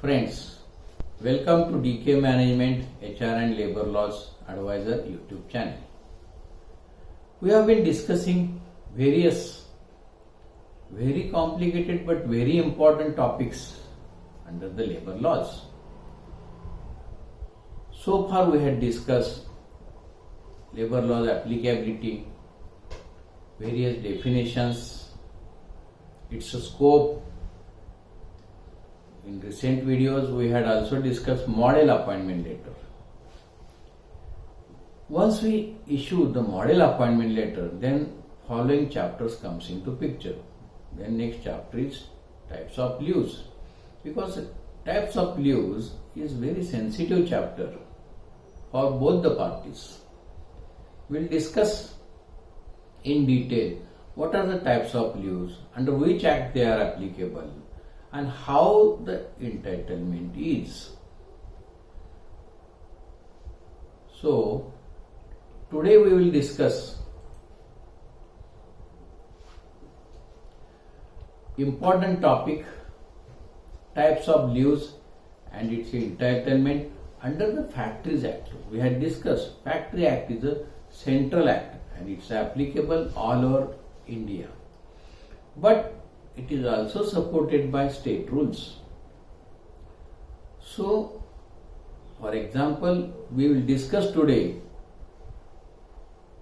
Friends, welcome to DK Management HR and Labor Laws Advisor YouTube channel. We have been discussing various very complicated but very important topics under the labor laws. So far we had discussed labor laws applicability, various definitions, its scope. In recent videos we had also discussed model appointment letter. Once we issue the model appointment letter, then following chapters comes into picture. Then next chapter is types of leaves, because types of leaves is very sensitive chapter for both the parties. We'll discuss in detail what are the types of leaves, under which act they are applicable, and how the entitlement is. So today we will discuss important topic, types of leaves and its entitlement under the Factories Act. We had discussed Factory Act is a central act and it's applicable all over India, but it is also supported by state rules. So, for example, we will discuss today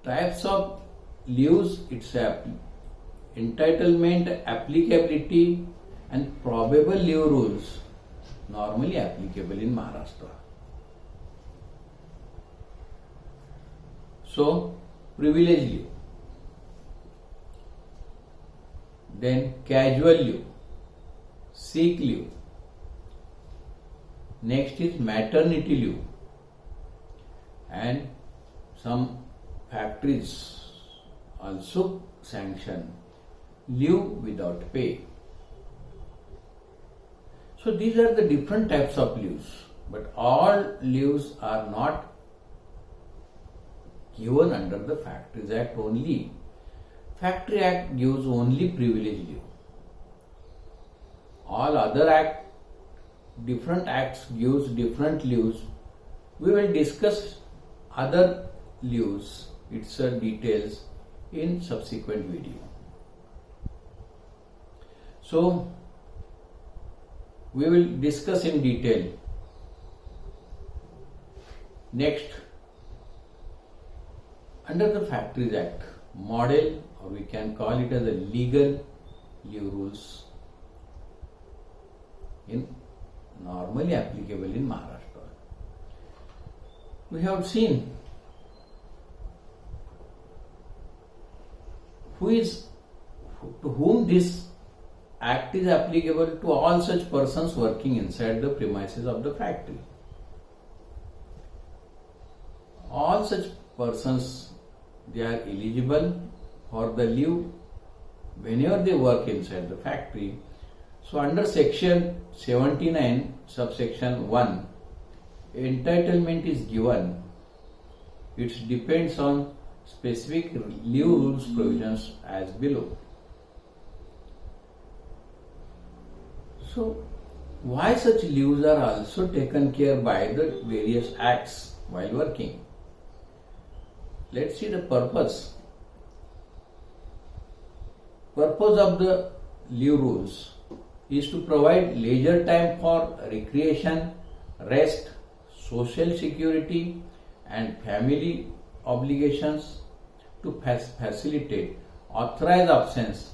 types of leaves, its entitlement, applicability and probable leave rules normally applicable in Maharashtra. So, privilege leave, then casual leave, sick leave, next is maternity leave, and some factories also sanction leave without pay. So these are the different types of leaves, but all leaves are not given under the Factories Act only. Factory Act gives only privilege leave. All other different acts gives different leaves. We will discuss other leaves, its details in subsequent video. So we will discuss in detail. Next, under the Factories Act, model, or we can call it as a legal leave rules, in normally applicable in Maharashtra. We have seen to whom this act is applicable: to all such persons working inside the premises of the factory. All such persons, they are eligible for the leave whenever they work inside the factory. So under section 79 subsection 1, entitlement is given. It depends on specific leave rules provisions as below. So why such leaves are also taken care by the various acts while working? Let's see the purpose. Purpose of the leave rules is to provide leisure time for recreation, rest, social security and family obligations, to facilitate authorized absence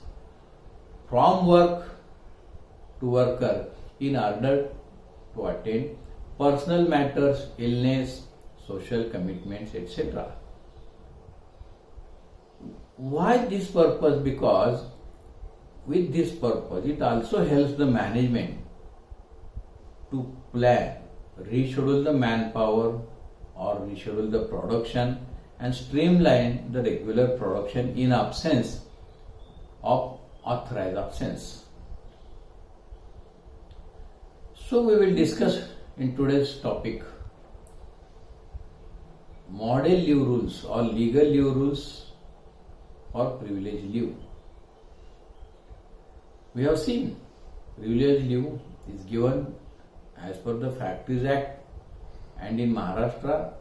from work to worker in order to attend personal matters, illness, social commitments, etc. Why this purpose? Because with this purpose it also helps the management to plan, reschedule the manpower or reschedule the production and streamline the regular production in absence of authorized absence. So we will discuss in today's topic model leave rules or legal leave rules or privilege leave. We have seen privilege leave is given as per the Factories Act, and in Maharashtra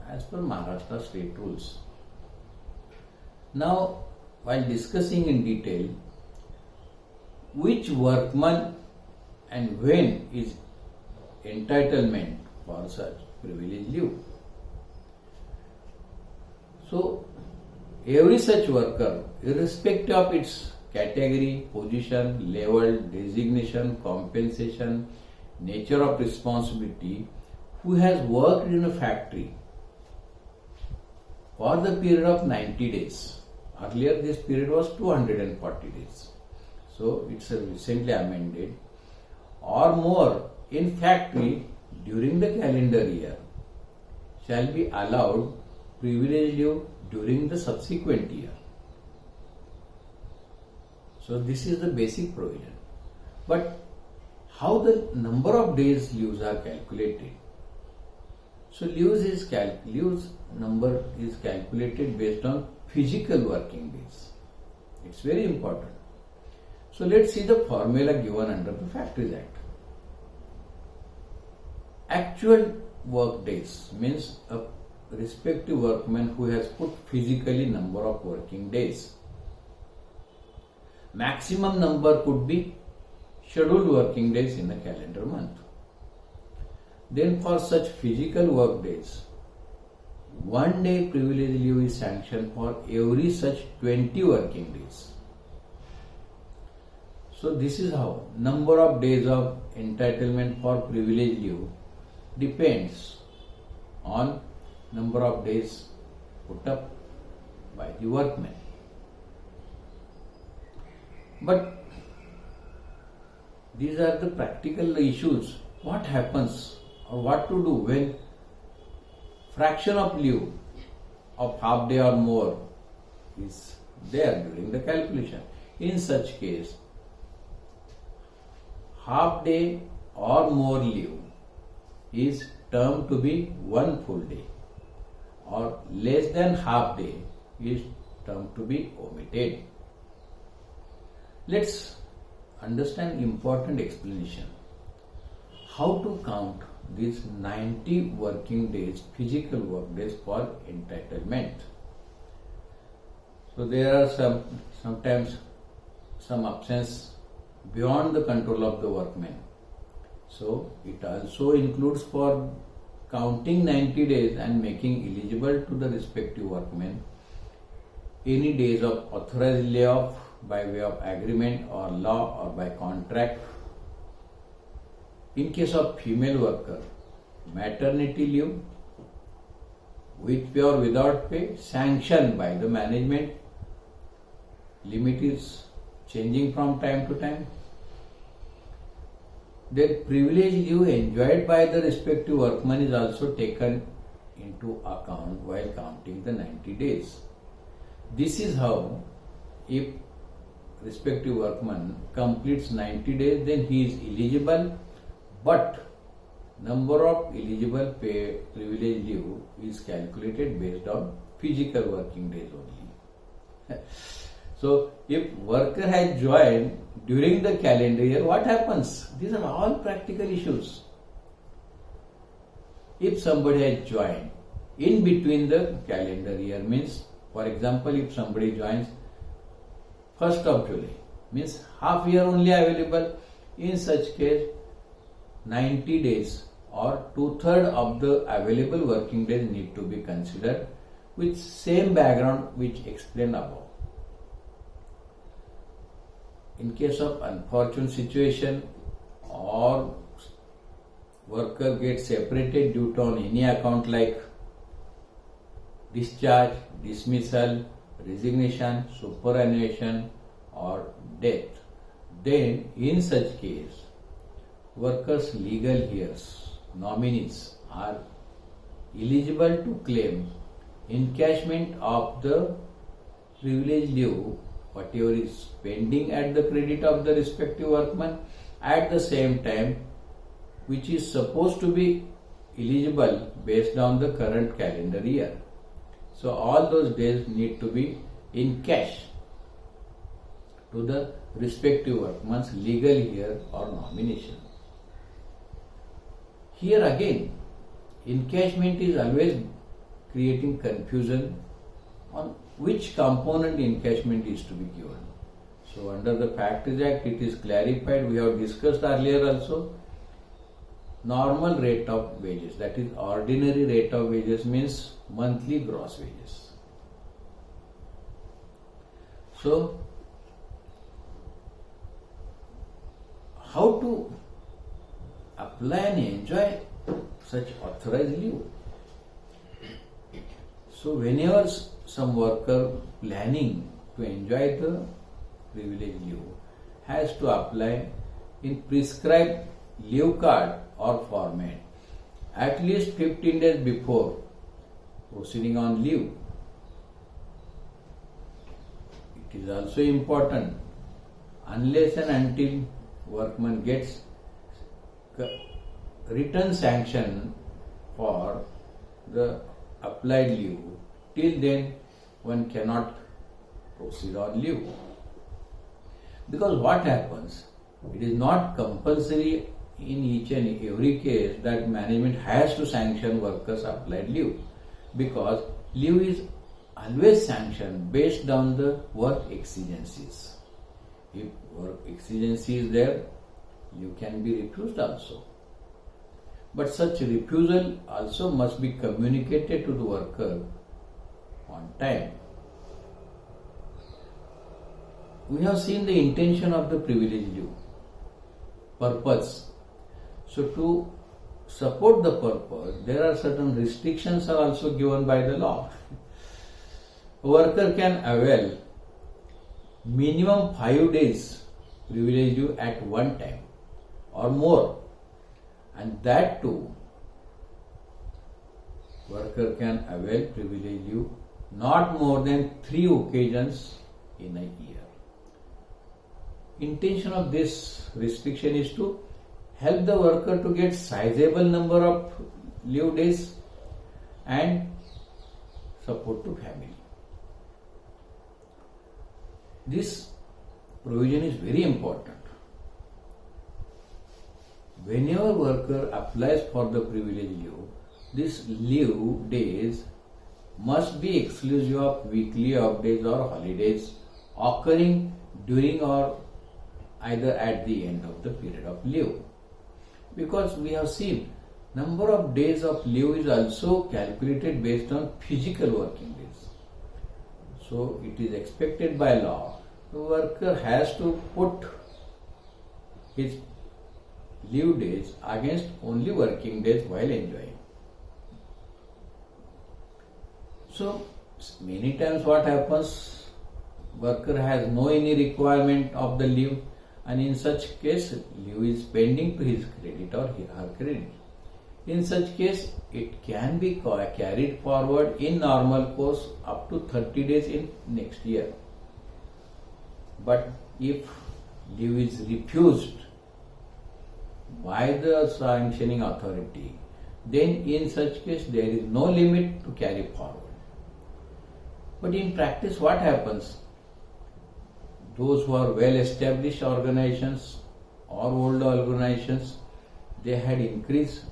as per Maharashtra state rules. Now, while discussing in detail which workman and when is entitlement for such privilege leave. So, every such worker, irrespective of its category, position, level, designation, compensation, nature of responsibility, who has worked in a factory for the period of 90 days. Earlier this period was 240 days. So it's recently amended, or more in factory during the calendar year shall be allowed privilege leave during the subsequent year. So this is the basic provision. But how the number of days leaves are calculated? So leaves number is calculated based on physical working days. It's very important. So let's see the formula given under the Factories Act. Actual work days means a respective workman who has put physically number of working days. Maximum number could be scheduled working days in a calendar month. Then for such physical work days, 1 day privilege leave is sanctioned for every such 20 working days. So this is how number of days of entitlement for privilege leave depends on number of days put up by the workman. But these are the practical issues. What happens or what to do when fraction of leave of half day or more is there during the calculation? In such case, half day or more leave is termed to be 1 full day, or less than half day is termed to be omitted. Let's understand important explanation. How to count these 90 working days, physical work days for entitlement. So there are sometimes some absence beyond the control of the workman. So it also includes for counting 90 days and making eligible to the respective workman any days of authorized layoff by way of agreement or law or by contract. In case of female worker, maternity leave with pay or without pay sanctioned by the management. Limit is changing from time to time. Then privilege leave enjoyed by the respective workman is also taken into account while counting the 90 days. This is how, if respective workman completes 90 days, then he is eligible, but number of eligible pay privilege leave is calculated based on physical working days only. So if worker has joined during the calendar year, what happens? These are all practical issues. If somebody has joined in between the calendar year, means for example if somebody joins 1st of July, means half year only available, in such case 90 days or 2/3 of the available working days need to be considered with same background which explained above. In case of unfortunate situation or worker gets separated due to on any account like discharge, dismissal, resignation, superannuation or death, then in such case workers' legal heirs, nominees are eligible to claim encashment of the privilege leave whatever is pending at the credit of the respective workman at the same time, which is supposed to be eligible based on the current calendar year. So all those days need to be in cash to the respective workman's legal heir or nomination. Here again, encashment is always creating confusion on which component encashment is to be given. So under the Factories Act it is clarified, we have discussed earlier also. Normal rate of wages, that is ordinary rate of wages, means monthly gross wages. So how to apply and enjoy such authorized leave? So whenever some worker planning to enjoy the privilege leave has to apply in prescribed leave card or format at least 15 days before proceeding on leave. It is also important, unless and until workman gets written sanction for the applied leave, till then one cannot proceed on leave. Because what happens, it is not compulsory in each and every case that management has to sanction workers' applied leave, because leave is always sanctioned based on the work exigencies. If work exigency is there, leave can be refused also. But such refusal also must be communicated to the worker on time. We have seen the intention of the privilege leave, purpose. So to support the purpose, there are certain restrictions are also given by the law. A worker can avail minimum 5 days privilege leave at one time or more, and that too worker can avail privilege leave not more than 3 occasions in a year. Intention of this restriction is to help the worker to get sizable number of leave days and support to family. This provision is very important. Whenever worker applies for the privilege leave, this leave days must be exclusive of weekly off days or holidays occurring during or either at the end of the period of leave. Because we have seen number of days of leave is also calculated based on physical working days. So it is expected by law the worker has to put his leave days against only working days while enjoying. So many times what happens, worker has no any requirement of the leave, and in such case leave is pending to his credit or her credit. In such case it can be carried forward in normal course up to 30 days in next year. But if leave is refused by the sanctioning authority, then in such case there is no limit to carry forward. But in practice what happens? Those who are well established organizations or old organizations, they had increased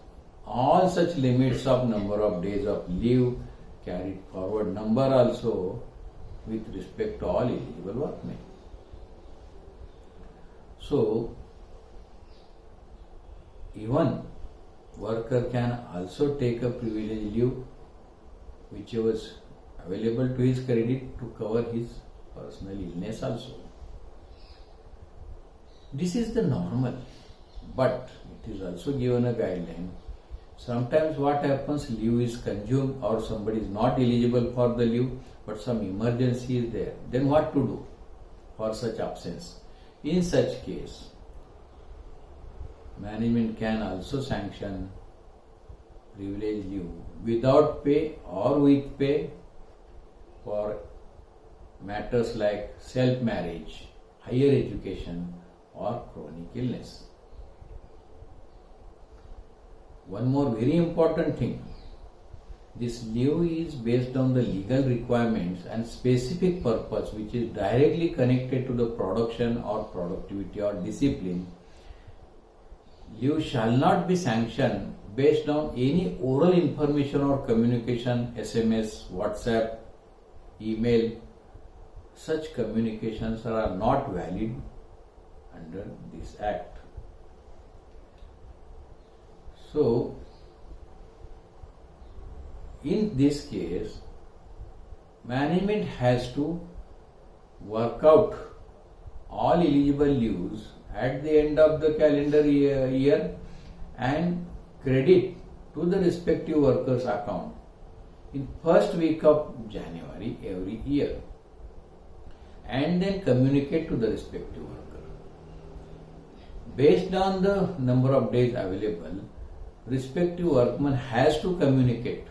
all such limits of number of days of leave carried forward, number also with respect to all eligible workmen. So even worker can also take a privilege leave which was available to his credit to cover his personal illness also. This is the normal, but it is also given a guideline. Sometimes what happens, leave is consumed or somebody is not eligible for the leave, but some emergency is there. Then what to do for such absence? In such case, management can also sanction privilege leave without pay or with pay for matters like self-marriage, higher education or chronic illness. One more very important thing, this leave is based on the legal requirements and specific purpose which is directly connected to the production or productivity or discipline. Leave shall not be sanctioned based on any oral information or communication, SMS, WhatsApp, email. Such communications are not valid under this act. So, in this case, management has to work out all eligible leaves at the end of the calendar year and credit to the respective worker's account in first week of January every year, and then communicate to the respective worker. Based on the number of days available, respective workman has to communicate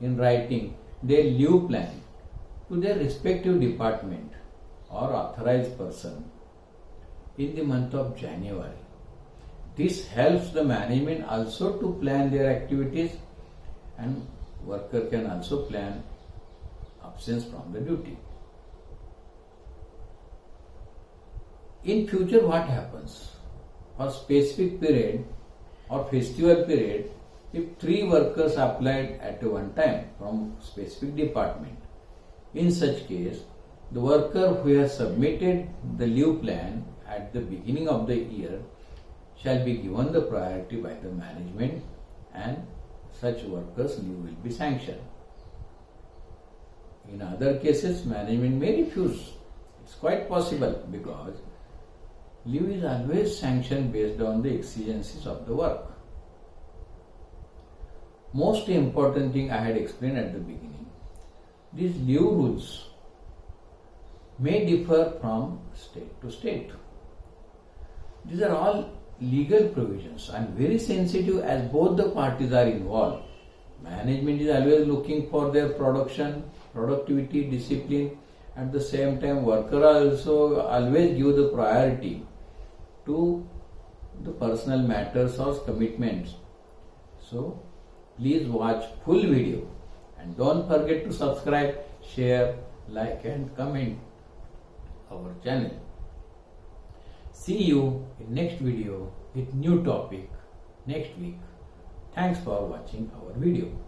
in writing their leave plan to their respective department or authorized person in the month of January. This helps the management also to plan their activities, and worker can also plan absence from the duty. In future, what happens? For specific period or festival period, if 3 workers applied at one time from specific department, in such case, the worker who has submitted the leave plan at the beginning of the year shall be given the priority by the management, and such workers' leave will be sanctioned. In other cases, management may refuse. It's quite possible because leave is always sanctioned based on the exigencies of the work. Most important thing I had explained at the beginning, these leave rules may differ from state to state. These are all legal provisions and very sensitive as both the parties are involved. Management is always looking for their productivity, discipline. At the same time, worker also always give the priority to the personal matters or commitments. So, please watch full video and don't forget to subscribe, share, like and comment our channel. See you in next video with new topic next week. Thanks for watching our video.